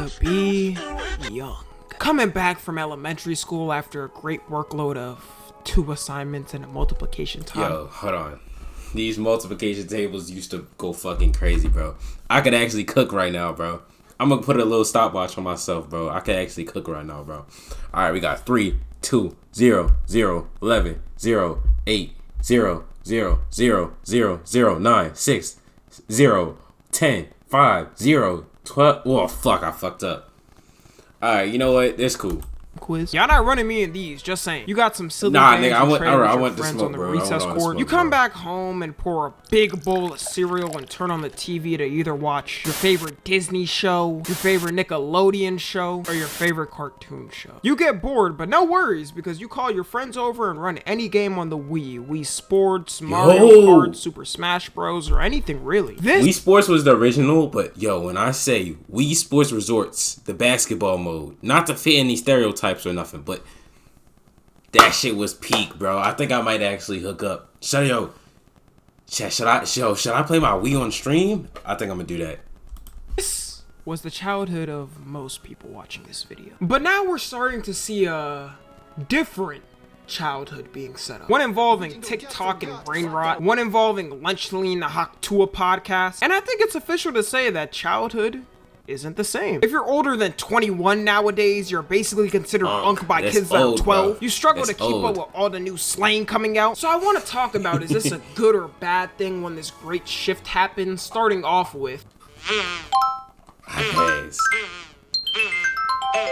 to be young. Coming back from elementary school after a great workload of 2 assignments and a multiplication table. Yo, hold on. These multiplication tables used to go fucking crazy, bro. I could actually cook right now, bro. I'm gonna put a little stopwatch on myself, bro. I can actually cook right now, bro. All right, we got 3, 2, 0, 0, 11, 0, 8, 0, 0, 0, 0, 0, 9, 6, 0, 10, 5, 0, 12. Oh, fuck, I fucked up. All right, you know what? That's cool. Quiz. Y'all not running me in these, just saying. You got some silly Nah, games nigga, I you want- trade alright, with I your want the friends smoke, on the bro. I recess want all the court. smoke, You come bro. back home and pour a big bowl of cereal and turn on the TV to either watch your favorite Disney show, your favorite Nickelodeon show, or your favorite cartoon show. You get bored, but no worries, because you call your friends over and run any game on the Wii Sports, Mario Kart, Super Smash Bros, or anything really. Wii Sports was the original, but yo, when I say Wii Sports Resorts, the basketball mode, not to fit any stereotypes or nothing, but that shit was peak, bro. I think I might actually hook up. Should I play my Wii on stream? I think I'm gonna do that. This was the childhood of most people watching this video. But now we're starting to see a different childhood being set up. One involving TikTok and brain rot. One involving Lunchlin Haktua podcast. And I think it's official to say that childhood isn't the same. If you're older than 21 nowadays, you're basically considered unk by kids that are 12. Bro. You struggle That's to keep up with all the new slang coming out. So I want to talk about, is this a good or bad thing when this great shift happens? Starting off with, I guess.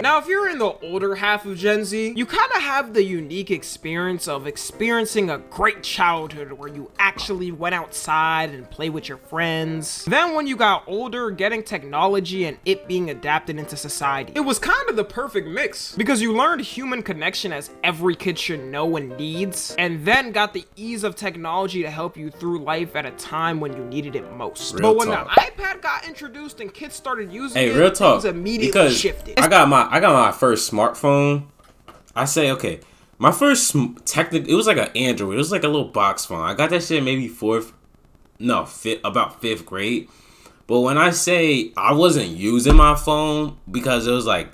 now, if you're in the older half of Gen Z, you kind of have the unique experience of experiencing a great childhood where you actually went outside and played with your friends. Then when you got older, getting technology and it being adapted into society. It was kind of the perfect mix because you learned human connection as every kid should know and needs, and then got the ease of technology to help you through life at a time when you needed it most. Real But when talk. the iPad got introduced and kids started using it, Real talk. things immediately Because shifted. I got my first smartphone. I say, okay, my first it was like an Android. It was like a little box phone. I got that shit maybe about fifth grade. But when I say I wasn't using my phone because it was like,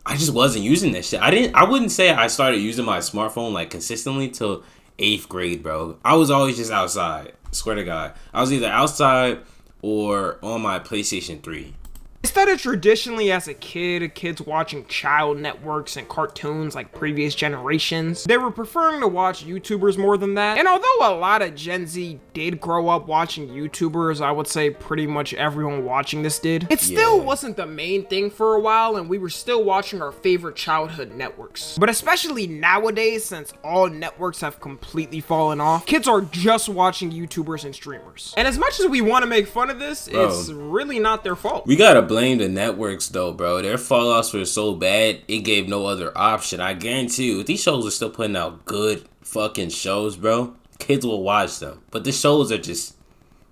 I just wasn't using that shit. I wouldn't say I started using my smartphone like consistently till 8th grade, bro. I was always just outside. Swear to God. I was either outside or on my PlayStation 3. Instead of traditionally as a kid, kids watching child networks and cartoons like previous generations, they were preferring to watch YouTubers more than that. And although a lot of Gen Z did grow up watching YouTubers, I would say pretty much everyone watching this did, it still wasn't the main thing for a while, and we were still watching our favorite childhood networks. But especially nowadays, since all networks have completely fallen off, kids are just watching YouTubers and streamers. And as much as we want to make fun of this, it's really not their fault. We gotta blame the networks though, bro. Their fallouts were so bad, it gave no other option. I guarantee you, if these shows are still putting out good fucking shows, bro, kids will watch them. But the shows are just,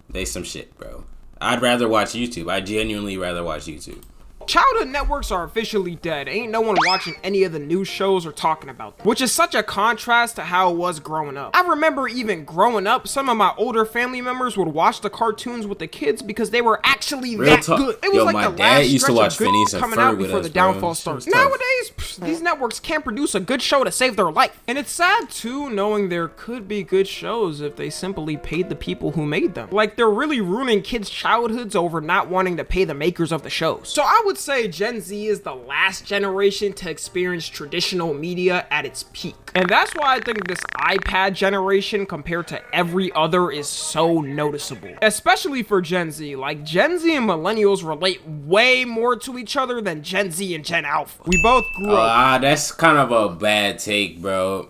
they some shit, bro. I'd rather watch YouTube. I genuinely rather watch YouTube. Childhood networks are officially dead. Ain't no one watching any of the new shows or talking about them, which is such a contrast to how it was growing up. I remember even growing up, some of my older family members would watch the cartoons with the kids because they were actually Real that talk. good. It was Yo, like my the dad last used to stretch watch of good Phineas and coming Ferb out with before us, the bro. downfall Shit starts. was tough. Nowadays, these networks can't produce a good show to save their life. And it's sad too, knowing there could be good shows if they simply paid the people who made them. Like, they're really ruining kids' childhoods over not wanting to pay the makers of the shows. So I would say Gen Z is the last generation to experience traditional media at its peak. And that's why I think this iPad generation compared to every other is so noticeable. Especially for Gen Z. Like, Gen Z and millennials relate way more to each other than Gen Z and Gen Alpha. We both grew up. That's kind of a bad take, bro.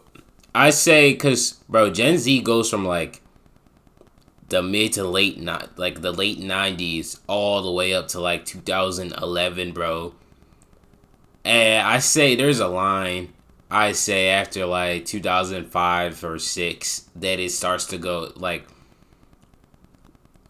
I say, cause bro, Gen Z goes from like the mid to late, the late 90s all the way up to like 2011, bro. And I say there's a line, I say after like 2005 or 6 that it starts to go like,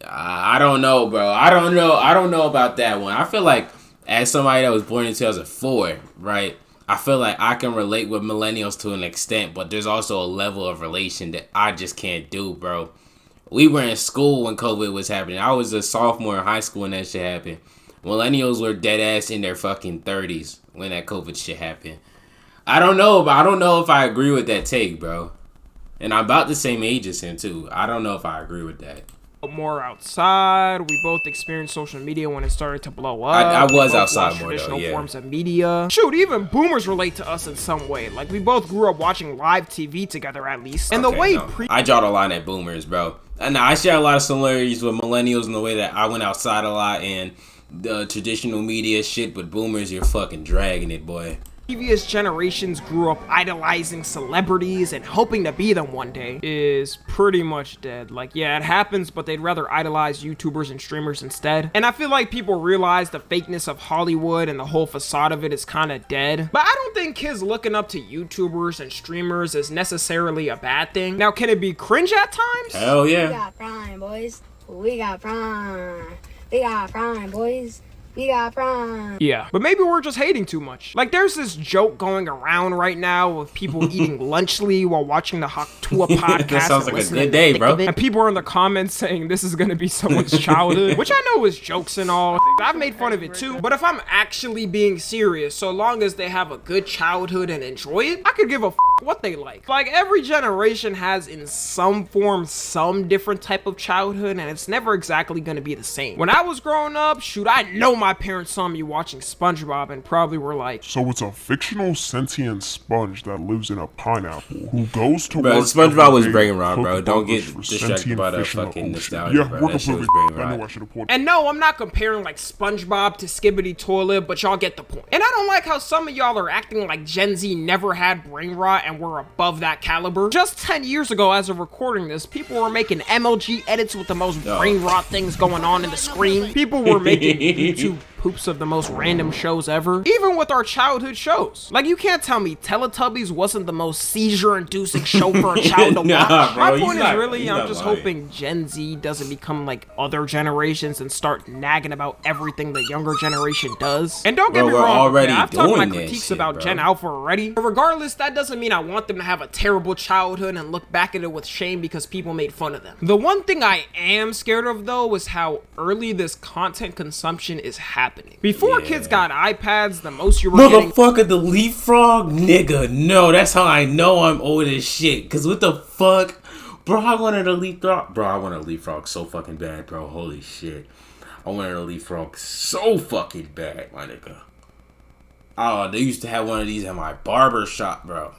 I don't know, bro. I don't know about that one. I feel like as somebody that was born in 2004, right? I feel like I can relate with millennials to an extent, but there's also a level of relation that I just can't do, bro. We were in school when COVID was happening. I was a sophomore in high school when that shit happened. Millennials were dead ass in their fucking 30s when that COVID shit happened. I don't know, but I don't know if I agree with that take, bro. And I'm about the same age as him, too. I don't know if I agree with that. More outside. We both experienced social media when it started to blow up. I was both outside more, traditional though, yeah. forms of media. Shoot, even boomers relate to us in some way. Like, we both grew up watching live TV together, at least. And the way I draw the line at boomers, bro. And I share a lot of similarities with millennials in the way that I went outside a lot and the traditional media shit, but boomers, you're fucking dragging it, boy. Previous generations grew up idolizing celebrities and hoping to be them one day is pretty much dead. Like, yeah, it happens, but they'd rather idolize YouTubers and streamers instead. And I feel like people realize the fakeness of Hollywood and the whole facade of it is kind of dead. But I don't think kids looking up to YouTubers and streamers is necessarily a bad thing. Now, can it be cringe at times? Hell yeah. We got Prime, boys. We got Prime. We got Prime, boys. We got Prime. Yeah, but maybe we're just hating too much. Like, there's this joke going around right now of people eating lunchly while watching the Haktua podcast. That sounds and like a listening good day, to bro. it. And people are in the comments saying this is gonna be someone's childhood, which I know is jokes and all. I've made fun of it too, but if I'm actually being serious, so long as they have a good childhood and enjoy it, I could give a what they like. Like, every generation has in some form some different type of childhood, and it's never exactly gonna be the same. When I was growing up, shoot, I know my parents saw me watching SpongeBob and probably were like, so it's a fictional sentient sponge that lives in a pineapple who goes to Bro, work SpongeBob was every day brain rot, to bro. cook Don't get burgers for distracted sentient by that fish in the fucking ocean. nostalgia, Yeah, bro. we're That shit was completely. brain I knew I rot. should have poured. and no, I'm not comparing like SpongeBob to Skibbity Toilet, but y'all get the point. And I don't like how some of y'all are acting like Gen Z never had brain rot and we're above that caliber. Just 10 years ago, as of recording this, people were making MLG edits with the most brain rot things going on in the screen. People were making YouTube poops of the most random shows ever, even with our childhood shows. Like, you can't tell me Teletubbies wasn't the most seizure-inducing show for a child to watch. Nah, bro, My he's point is not- really, he's I'm not just lying. hoping Gen Z doesn't become like other generations and start nagging about everything the younger generation does. And don't get Bro, me we're wrong, already okay, I've talked my doing that critiques shit, about bro. Gen Alpha already. But regardless, that doesn't mean I want them to have a terrible childhood and look back at it with shame because people made fun of them. The one thing I am scared of though is how early this content consumption is happening. Before kids got iPads, the most you were getting. Motherfucker, the leapfrog? Nigga, no, that's how I know I'm old as shit. Cause what the fuck? Bro, I wanted a leapfrog. Bro, I wanted a leapfrog so fucking bad, bro. Holy shit. I wanted a leapfrog so fucking bad, my nigga. Oh, they used to have one of these at my barber shop, bro.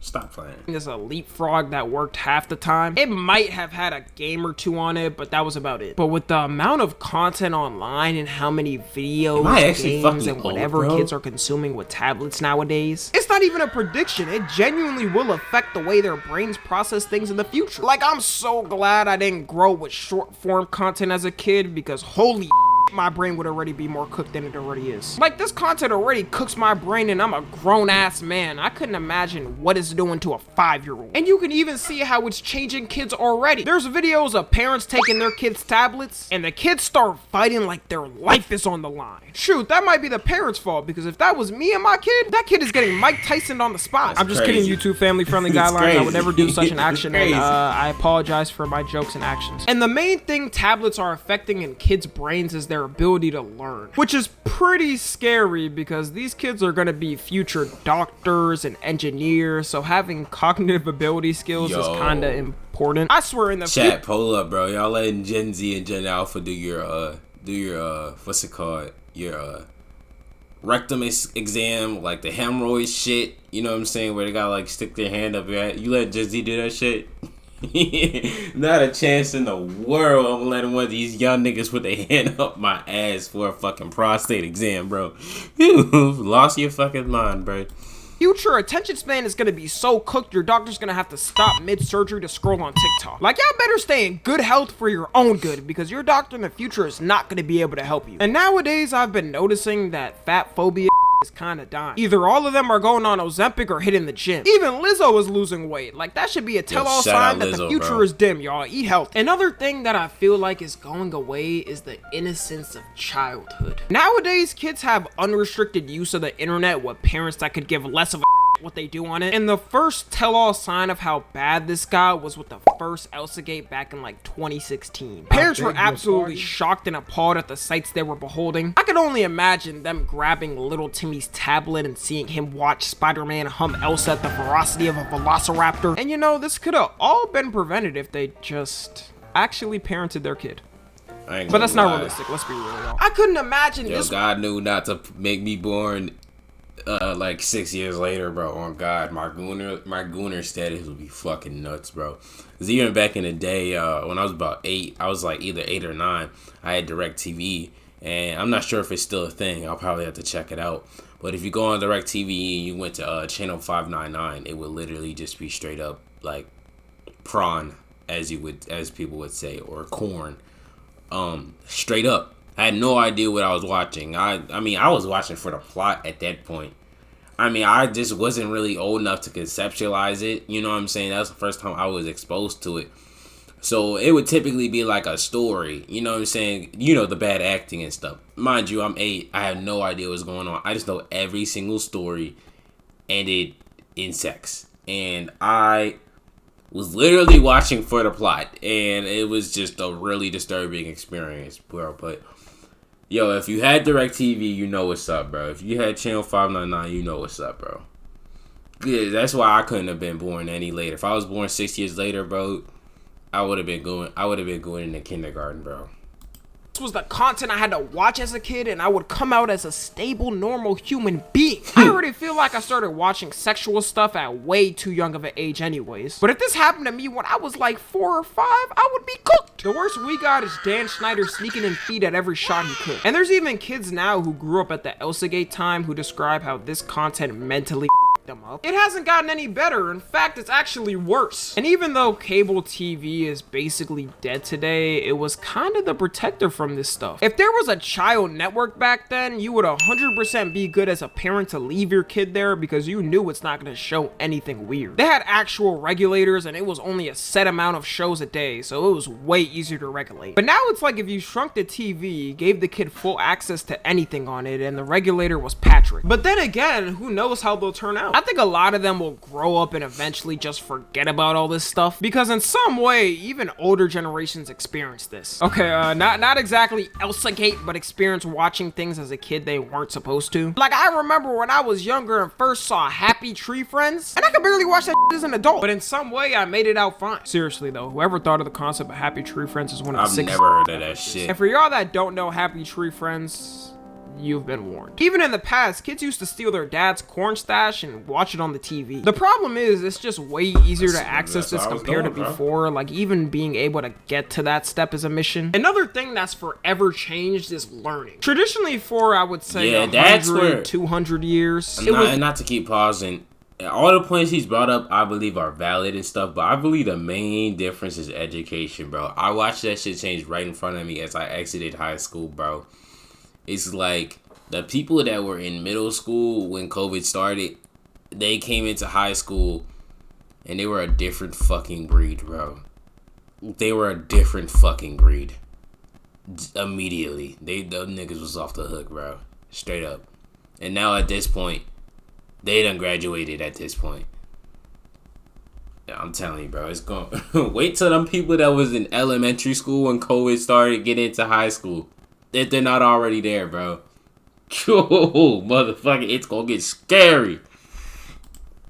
Stop playing. There's a leapfrog that worked half the time. It might have had a game or two on it, but that was about it. But with the amount of content online and how many videos, Am I actually games, fucking and old, whatever bro? kids are consuming with tablets nowadays, it's not even a prediction. It genuinely will affect the way their brains process things in the future. Like, I'm so glad I didn't grow with short form content as a kid because holy my brain would already be more cooked than it already is. Like, this content already cooks my brain and I'm a grown-ass man. I couldn't imagine what it's doing to a 5-year-old. And you can even see how it's changing kids already. There's videos of parents taking their kids' tablets and the kids start fighting like their life is on the line. Shoot, that might be the parents' fault because if that was me and my kid, that kid is getting Mike Tyson on the spot. That's I'm just crazy. kidding, YouTube family-friendly It's guidelines. I crazy. would never do such an It's action and crazy. I apologize for my jokes and actions. And the main thing tablets are affecting in kids' brains is their ability to learn, which is pretty scary because these kids are going to be future doctors and engineers, so having cognitive ability skills is Yo. kind of important. I swear in the Chat, pull up, bro. Y'all letting Gen Z and Gen Alpha do your what's it called? Your rectum exam, like the hemorrhoid shit. You know what I'm saying? Where they gotta like stick their hand up your ass. You let Gen Z do that shit? Not a chance in the world I'm letting one of these young niggas put their hand up my ass for a fucking prostate exam, bro. You've lost your fucking mind, bro. future attention span is gonna be so cooked your doctor's gonna have to stop mid-surgery to scroll on TikTok. Like, y'all better stay in good health for your own good because your doctor in the future is not gonna be able to help you. And nowadays I've been noticing that fat phobia is kind of dying. Either all of them are going on Ozempic or hitting the gym. Even Lizzo is losing weight. Like, that should be a tell-all shout out sign that the Lizzo, future bro. is dim, y'all. Eat healthy. Another thing that I feel like is going away is the innocence of childhood. Nowadays, kids have unrestricted use of the internet with parents that could give less of a what they do on it. And the first tell-all sign of how bad this got was with the first Elsa Gate back in like 2016. Parents were absolutely shocked and appalled at the sights they were beholding. I could only imagine them grabbing little Timmy's tablet and seeing him watch Spider-Man hum Elsa at the ferocity of a velociraptor. And you know, this could have all been prevented if they just actually parented their kid. But that's not realistic, let's be real, y'all. I couldn't imagine this. God knew not to make me born like 6 years later, bro. On God, my gooner status would be fucking nuts, bro. Cause even back in the day, when I was about 8, I was like either 8 or 9, I had DirecTV, and I'm not sure if it's still a thing. I'll probably have to check it out. But if you go on DirecTV and you went to channel 599, it would literally just be straight up like prawn, as people would say, or corn. Straight up. I had no idea what I was watching. I mean, I was watching for the plot at that point. I mean, I just wasn't really old enough to conceptualize it. You know what I'm saying? That was the first time I was exposed to it. So it would typically be like a story. You know what I'm saying? You know, the bad acting and stuff. Mind you, I'm 8. I have no idea what's going on. I just know every single story ended in sex. And I was literally watching for the plot, and it was just a really disturbing experience, bro. But yo, if you had DirecTV, you know what's up, bro. If you had channel 599, you know what's up, bro. Yeah, that's why I couldn't have been born any later. If I was born 6 years later, bro, I would have been going into kindergarten, bro. This was the content I had to watch as a kid, and I would come out as a stable, normal human being. I already feel like I started watching sexual stuff at way too young of an age anyways. But if this happened to me when I was like 4 or 5, I would be cooked. The worst we got is Dan Schneider sneaking in feet at every shot he could. And there's even kids now who grew up at the Elsa Gate time who describe how this content mentally them up. It hasn't gotten any better. In fact, it's actually worse. And even though cable TV is basically dead today, it was kind of the protector from this stuff. If there was a child network back then, you would 100% be good as a parent to leave your kid there because you knew it's not going to show anything weird. They had actual regulators, and it was only a set amount of shows a day, so it was way easier to regulate. But now it's like if you shrunk the TV, gave the kid full access to anything on it, and the regulator was Patrick. But then again, who knows how they'll turn out? I think a lot of them will grow up and eventually just forget about all this stuff because in some way, even older generations experience this. Okay, not exactly Elsa Gate, but experience watching things as a kid they weren't supposed to. Like, I remember when I was younger and first saw Happy Tree Friends, and I could barely watch that as an adult, but in some way, I made it out fine. Seriously though, whoever thought of the concept of Happy Tree Friends is one of the I've never heard of that shit. And for y'all that don't know Happy Tree Friends, you've been warned. Even in the past, kids used to steal their dad's corn stash and watch it on the TV. The problem is, it's just way easier to access this compared to before. Like, even being able to get to that step is a mission. Another thing that's forever changed is learning. Traditionally for, I would say, 100, 200 years. Not to keep pausing. All the points he's brought up, I believe, are valid and stuff, but I believe the main difference is education, bro. I watched that shit change right in front of me as I exited high school, bro. It's like the people that were in middle school when COVID started, they came into high school and they were a different fucking breed, bro. They were a different fucking breed. Immediately. The niggas was off the hook, bro. Straight up. And now at this point, they done graduated at this point. I'm telling you, bro, it's going wait till them people that was in elementary school when COVID started get into high school. If they're not already there, bro. Oh, motherfucker, it's gonna get scary.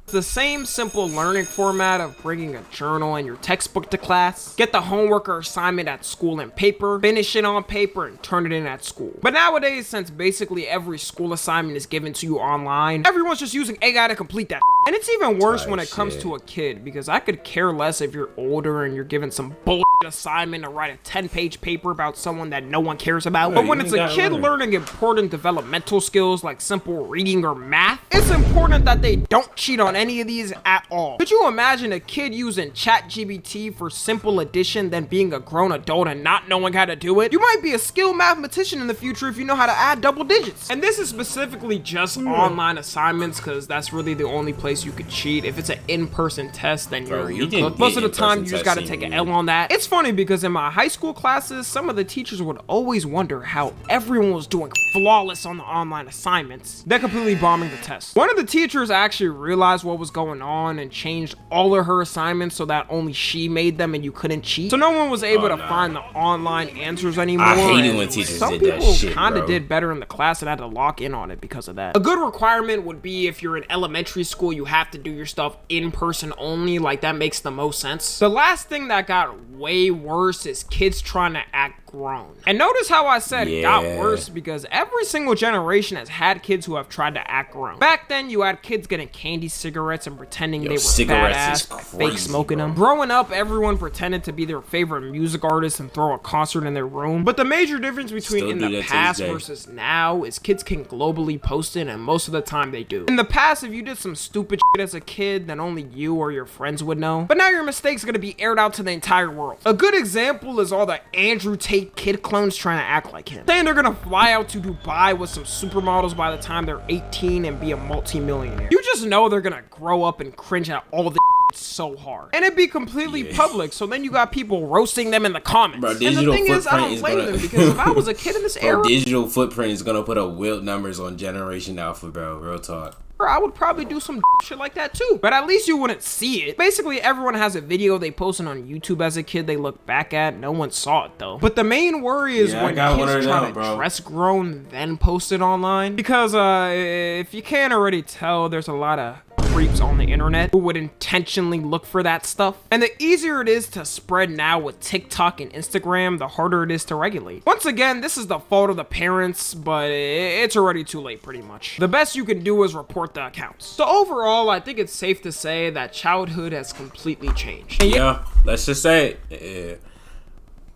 The same simple learning format of bringing a journal and your textbook to class, get the homework or assignment at school in paper, finish it on paper, and turn it in at school. But nowadays, since basically every school assignment is given to you online, everyone's just using AI to complete that. And it's even worse when it comes to a kid, because I could care less if you're older and you're given some bullshit assignment to write a 10-page paper about someone that no one cares about. But when it's a kid learning important developmental skills like simple reading or math, it's important that they don't cheat on any of these at all. Could you imagine a kid using ChatGPT for simple addition than being a grown adult and not knowing how to do it? You might be a skilled mathematician in the future if you know how to add double digits. And this is specifically just online assignments, because that's really the only place you could cheat. If it's an in-person test, then you're cooked. Most of the time, you just gotta take an L on that. It's funny because in my high school classes, some of the teachers would always wonder how everyone was doing flawless on the online assignments, then completely bombing the test. One of the teachers actually realized what was going on and changed all of her assignments so that only she made them and you couldn't cheat. So no one was able to find the online answers anymore. I hated when teachers some did that people shit, kind of bro. did better in the class and had to lock in on it because of that. A good requirement would be if you're in elementary school, you have to do your stuff in person only. Like, that makes the most sense. The last thing that got way worse is kids trying to act grown. And notice how I said it got worse, because every single generation has had kids who have tried to act grown. Back then, you had kids getting candy cigarettes and pretending they were cigarettes badass, is fake crazy, smoking bro. them. Growing up, everyone pretended to be their favorite music artist and throw a concert in their room. But the major difference between Still in do the that to past this day. versus now is kids can globally post it, and most of the time they do. In the past, if you did some stupid shit as a kid, then only you or your friends would know. But now your mistake's gonna be aired out to the entire world. A good example is all the Andrew Tate kid clones trying to act like him, saying they're gonna fly out to Dubai with some supermodels by the time they're 18 and be a multi-millionaire. You just know they're gonna grow up and cringe at all the so hard, and it'd be completely public, so then you got people roasting them in the comments. Bro, And the digital thing is, I footprint don't is blame gonna- them, because if I was a kid in this era, Bro, digital footprint is gonna put up wild numbers on Generation Alpha, bro. Real talk. I would probably do some shit like that too, but at least you wouldn't see it. Basically, everyone has a video they posted on YouTube as a kid they look back at. No one saw it though. But the main worry is Yeah, I when got one kids of try them, to bro. dress grown then post it online, because if you can't already tell, there's a lot of creeps on the internet who would intentionally look for that stuff. And the easier it is to spread now with TikTok and Instagram, the harder it is to regulate. Once again, this is the fault of the parents, but it's already too late pretty much. The best you can do is report the accounts. So overall, I think it's safe to say that childhood has completely changed. And Yeah, let's just say,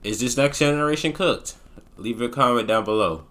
is this next generation cooked? Leave a comment down below.